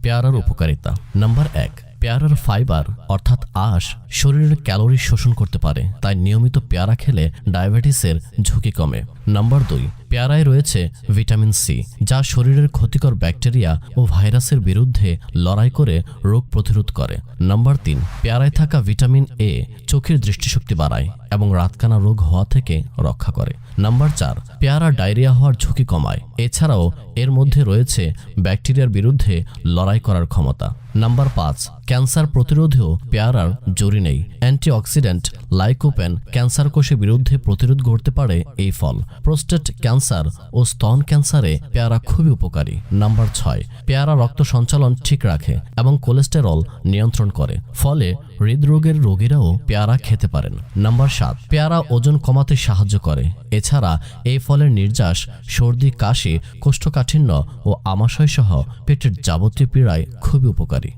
পেয়ারার উপকারিতা। নাম্বার 1, পেয়ারার ফাইবার অর্থাৎ আঁশ শরীরের ক্যালোরি শোষণ করতে পারে, তাই নিয়মিত পেয়ারা খেলে ডায়াবেটিসের ঝুঁকি কমে। নাম্বার 2, পেয়ারায় রয়েছে ভিটামিন সি, যা শরীরের ক্ষতিকর ব্যাকটেরিয়া ও ভাইরাসের বিরুদ্ধে লড়াই করে রোগ প্রতিরোধ করে। নাম্বার 3, পেয়ারায় থাকা ভিটামিন এ চোখের দৃষ্টিশক্তি বাড়ায় এবং রাতকানা রোগ হওয়া থেকে রক্ষা করে। নাম্বার 4, পেয়ারা ডায়রিয়া হওয়ার ঝুঁকি কমায়। এছাড়াও এর মধ্যে রয়েছে ব্যাকটেরিয়ার বিরুদ্ধে লড়াই করার ক্ষমতা। নাম্বার 5, ক্যান্সার প্রতিরোধেও পেয়ারার জড়ি নেই। অ্যান্টিঅক্সিডেন্ট লাইকোপেন ক্যান্সার কোষের বিরুদ্ধে প্রতিরোধ করতে পারে এই ফল। প্রোস্টেট ক্যান্সার ও স্তন ক্যান্সারে পেয়ারা খুবই উপকারী। নাম্বার 6, পেয়ারা রক্ত সঞ্চালন ঠিক রাখে এবং কোলেস্টেরল নিয়ন্ত্রণ করে, ফলে হৃদরোগের রোগীরাও পেয়ারা খেতে পারেন। নাম্বার 7, পেয়ারা ওজন কমাতে সাহায্য করে। এছাড়া এই ফলের নির্যাস সর্দি, কাশি, কোষ্ঠকাঠিন্য ও আমাশয় সহ পেটের যাবতীয় পীড়ায় খুবই উপকারী।